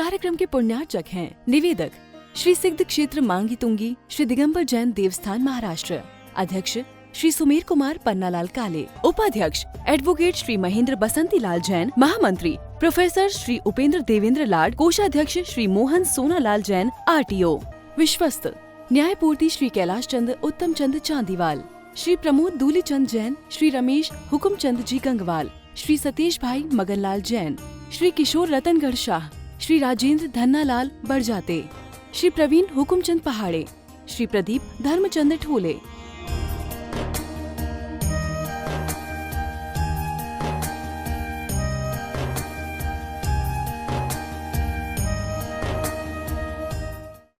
कार्यक्रम के पुण्यार्चक हैं निवेदक श्री सिद्ध क्षेत्र मांगी तुंगी श्री दिगंबर जैन देवस्थान महाराष्ट्र, अध्यक्ष श्री सुमेर कुमार पन्नालाल काले, उपाध्यक्ष एडवोकेट श्री महेंद्र बसंती लाल जैन, महामंत्री प्रोफेसर श्री उपेंद्र देवेंद्र लाड, कोषाध्यक्ष श्री मोहन सोनालाल जैन RTO, विश्वस्त न्यायपूर्ति श्री कैलाश चंद उत्तम चंद चांदीवाल, श्री प्रमोद दूलीचंद जैन, श्री रमेश हुकुमचंद जी गंगवाल, श्री सतीश भाई मगनलाल जैन, श्री किशोर रतनगढ़ शाह, श्री राजेंद्र धन्नालाल बरजाते, श्री प्रवीण हुकुमचंद पहाड़े, श्री प्रदीप धर्मचंद ठोले।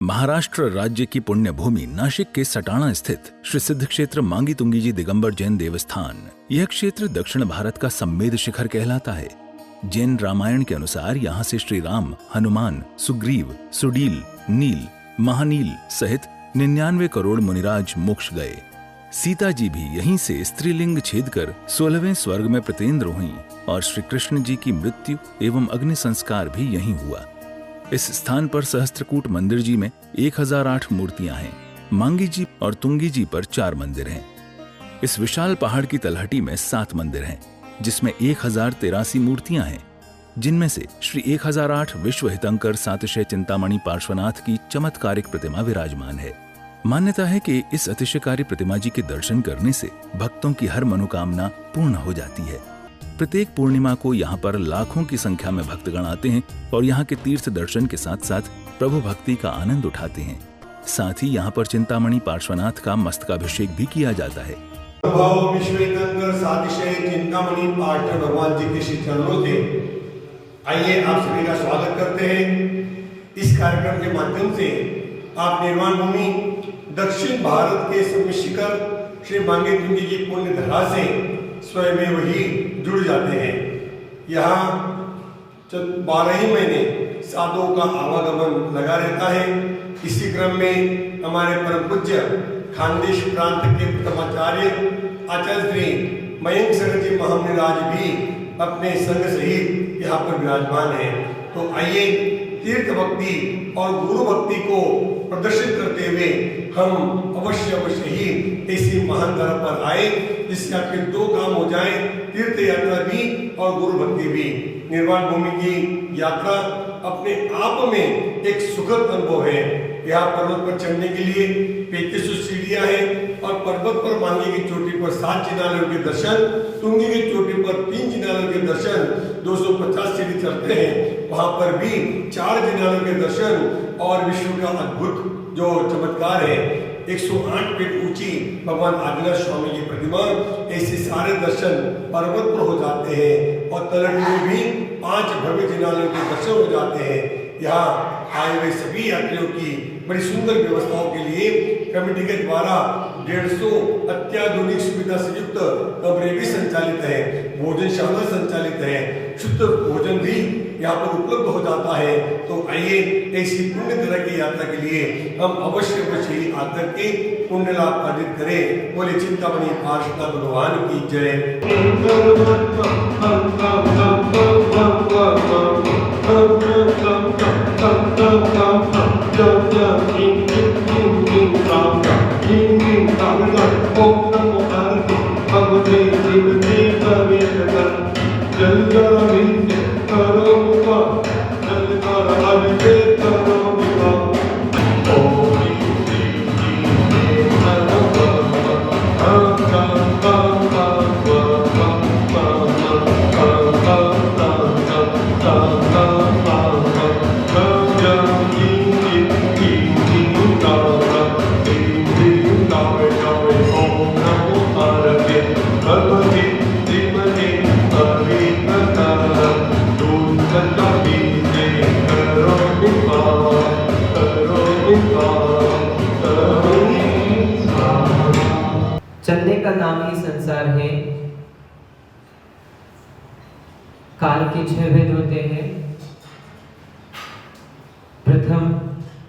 महाराष्ट्र राज्य की पुण्य भूमि नाशिक के सटाणा स्थित श्री सिद्ध क्षेत्र मांगी तुंगी जी दिगंबर जैन देवस्थान, यह क्षेत्र दक्षिण भारत का सम्मेद शिखर कहलाता है। जैन रामायण के अनुसार यहाँ से श्री राम, हनुमान, सुग्रीव, सुडील, नील, महानील सहित 99 करोड़ मुनिराज मोक्ष गए। सीता जी भी यहीं से स्त्रीलिंग छेद कर 16वें स्वर्ग में प्रतेंद्र हुई और श्री कृष्ण जी की मृत्यु एवं अग्नि संस्कार भी यहीं हुआ। इस स्थान पर सहस्त्रकूट मंदिर जी में 1008 मूर्तियां हैं। मांगी जी और तुंगी जी पर 4 मंदिर हैं। इस विशाल पहाड़ की तलहटी में 7 मंदिर हैं, जिसमें 1083 मूर्तियां हैं, जिनमें से श्री 1008 विश्व हितंकर सातिशय चिंतामणि पार्श्वनाथ की चमत्कारिक प्रतिमा विराजमान है। मान्यता है कि इस अतिशयकारी प्रतिमा जी के दर्शन करने से भक्तों की हर मनोकामना पूर्ण हो जाती है। प्रत्येक पूर्णिमा को यहाँ पर लाखों की संख्या में भक्तगण आते हैं और यहाँ के तीर्थ दर्शन के साथ साथ प्रभु भक्ति का आनंद उठाते हैं। साथ ही यहाँ पर चिंतामणि पार्श्वनाथ का मस्तकाभिषेक भी किया जाता है। चिंतामणि पार्श्व भगवान जी के श्री चरणों से आइए आप सभी का स्वागत करते हैं। इस कार्यक्रम के माध्यम से आप निर्वाण भूमि दक्षिण भारत के सम्य शिखर श्री मांगी तुंगी जी पुण्य धरा से स्वयं वही जुड़ जाते हैं। यहाँ 12 ही महीने साधुओं का आवागमन लगा रहता है। इसी क्रम में हमारे परम पूज्य खानदेश प्रांत के प्रथमाचार्य आचार्य श्री मयंक संघ जी महामुनिराज भी अपने संघ सहित यहाँ पर विराजमान है। तो आइए तीर्थ भक्ति और गुरु भक्ति को प्रदर्शित करते हुए हम अवश्य ही ऐसी महान धरा पर आए जिससे आपके 2 काम हो जाए, तीर्थ यात्रा भी और गुरु भक्ति भी। निर्वाण भूमि की यात्रा अपने आप में एक सुखद अनुभव है। यहाँ पर्वत पर चढ़ने के लिए 3500 सीढ़ियां हैं और पर्वत पर मांगी की चोटी पर 7 जिनालयों के दर्शन, तुंगी की चोटी पर 3 जिनालयों के दर्शन, 250 सीढ़ी चढ़ते हैं वहां पर भी 4 जिनालयों के दर्शन और विश्व का अद्भुत जो चमत्कार है 108 फीट ऊंची भगवान आदिनाथ स्वामी की प्रतिमा, ऐसे सारे दर्शन पर्वत पर हो जाते हैं और तलहटी में भी 5 भव्य जिनालयों के दर्शन हो जाते हैं। यहाँ आए हुए सभी यात्रियों की बड़ी सुंदर व्यवस्थाओं के लिए कमेटी के द्वारा 150 अत्याधुनिक सुविधा से युक्त कमरे भी संचालित है, भोजनशाला संचालित है, शुद्ध भोजन भी यहाँ पर उपलब्ध हो जाता है। तो आइए ऐसी पुण्य तरह की यात्रा के लिए हम अवश्य आकर के पुण्य लाभ अर्जित करें। बोले चिंतामणि पार्श्वनाथ भगवान की जय। चलने का नाम ही संसार है। काल के 6 भेद होते हैं। प्रथम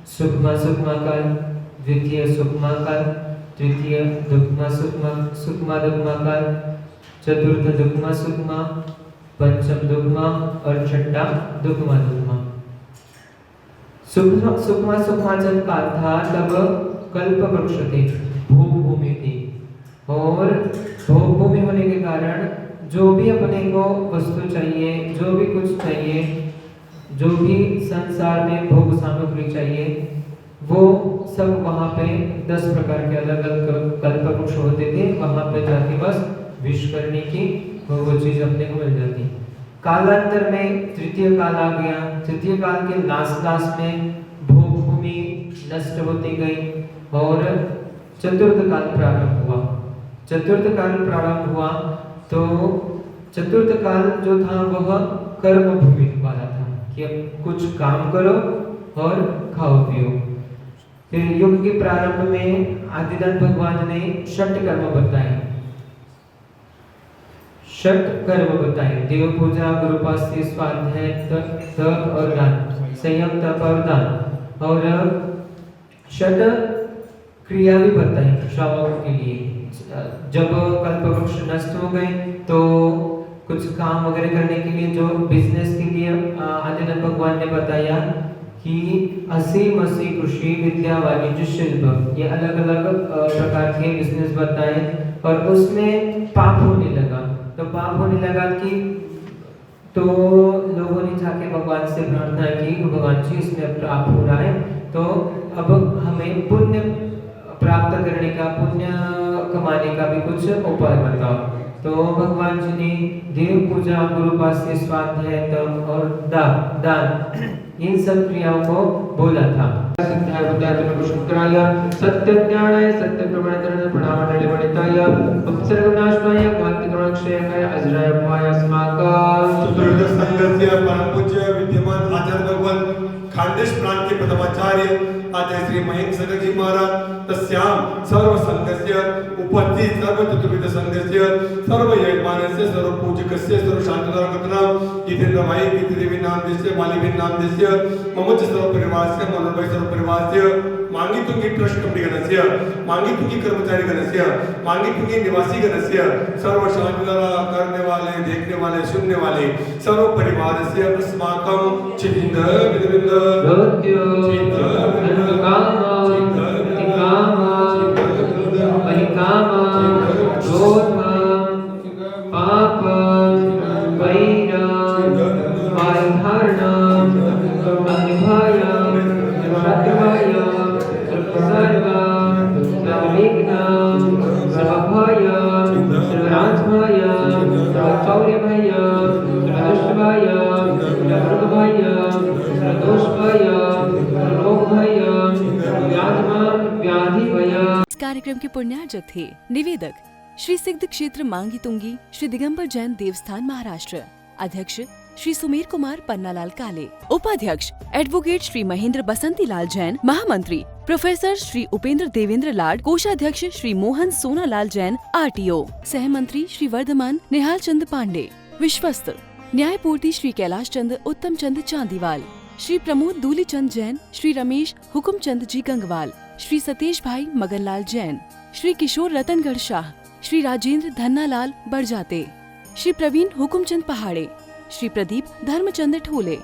सुक्मा काल, द्वितीय सुक्मा काल, तृतीय दुक्मा सुक्मा काल, चतुर्थ दुक्मा, पंचम दुक्मा और छठा दुक्मा। सुखमाचल काल था, तब कल्प वृक्ष थे, भोग भूमि थी। और भोग भूमि होने के कारण जो भी अपने को वस्तु चाहिए, जो भी कुछ चाहिए, जो भी संसार में भोग सामग्री चाहिए, वो सब वहाँ पे 10 प्रकार के अलग अलग कल्प वृक्ष होते थे। वहाँ पे जाके बस विश करने की वो चीज अपने को मिल जाती। कालांतर में तृतीय काल आ गया। तृतीय काल के लास्ट में भोग भूमि नष्ट होती गई और चतुर्थ काल प्रारंभ हुआ। चतुर्थ काल प्रारंभ हुआ तो चतुर्थ काल जो था वह कर्म भूमि वाला था कि अब कुछ काम करो और खाओ पियो। फिर युग के प्रारंभ में आदिनाथ भगवान ने षट कर्म बताए। षट कर्म बताए, देव पूजा, गुरुपास्य, स्वाध्याय, तप और दान, संयम, तप और दान। और षट क्रिया भी बताई श्रावकों के लिए। जब कल्प वृक्ष नष्ट हो गए तो कुछ काम वगैरह करने के लिए, जो बिजनेस के लिए आदिनाथ भगवान ने बताया कि असी मसी, कृषि, विद्या, वाणिज्य, शिल्प, ये अलग अलग प्रकार के बिजनेस बताए। और उसमें पाप होने लगा, तो पाप होने लगा कि तो लोगों ने जाके भगवान से प्रार्थना की, भगवान जी इसमें पाप हो रहा है, तो अब हमें पुण्य प्राप्त करने का, पुण्य कमाने का भी कुछ उपाय बताओ। तो भगवान जी ने देव पूजा, गुरुपास्य, स्वाध्याय, तप और दान, इन सब क्रियाओं को बोला था। सत्य ज्ञानाय, सत्य प्रमाणतरण प्रणामण्डले वणिताय, उपसर्ग विनाशाय, कांति गुणक्षयाय, अजराय भवाय अस्माकं। चतुर्दश संघस्य परम पूज्य विद्यमान आचार्य भगवान खानदेश प्रांत के प्रथमाचार्य आचार्य श्री महेंद्र सरक जी महाराज तस्याम सर्व संघस्य उपस्थित सर्व चतुर्विध संघस्य सर्व यजमानस्य सर्व पूजकस्य सर्व शांतिदायकतनाम जितेंद्र भाई कीर्तिदेवी नाम देस्य मालिबेन नाम देस्य ममच सर्व परिवारस्य मनोभाई सर्व परिवारस्य मांगीतुंगी ट्रस्ट कंपनी गणस्य मांगीतुंगी कर्मचारी गणस्य मांगीतुंगी निवासी गणस्य सर्व शांतिदारा करने वाले, देखने वाले, सुनने वाले सर्व परिवारस्य अस्माकं चिन्द विदविंद रोत्यो नंदकामा तिकामा परिकामा क्रोधा पापा वैरा मायधारणा अनिभाया शत्रुवाया सर्वसर्गा सर्वविघ्ना सर्वभया सर्वराजभाया सर्वचौर्यभाया सर्वदुष्टभाया सर्वमृगभाया सर्वदोषभाया सर्वरोगभाया व्याधिभया। इस कार्यक्रम के पुण्यार्जक थे निवेदक श्री सिद्ध क्षेत्र मांगी तुंगी श्री दिगंबर जैन देवस्थान महाराष्ट्र, अध्यक्ष श्री सुमेर कुमार पन्नालाल काले, उपाध्यक्ष एडवोकेट श्री महेंद्र बसंती लाल जैन, महामंत्री प्रोफेसर श्री उपेंद्र देवेंद्र लाड, कोषाध्यक्ष श्री मोहन सोनालाल जैन RTO, सहमंत्री श्री वर्धमान निहाल चंद पांडे, विश्वस्त न्यायपूर्ति श्री कैलाश चंद उत्तम चंद चांदीवाल, श्री प्रमोद दूली चंद जैन, श्री रमेश हुकुम चंद जी गंगवाल, श्री सतीश भाई मगनलाल जैन, श्री किशोर रतनगढ़ शाह, श्री राजेंद्र धन्नालाल बड़जाते, श्री प्रवीण हुकुमचंद पहाड़े, श्री प्रदीप धर्मचंद ठोले।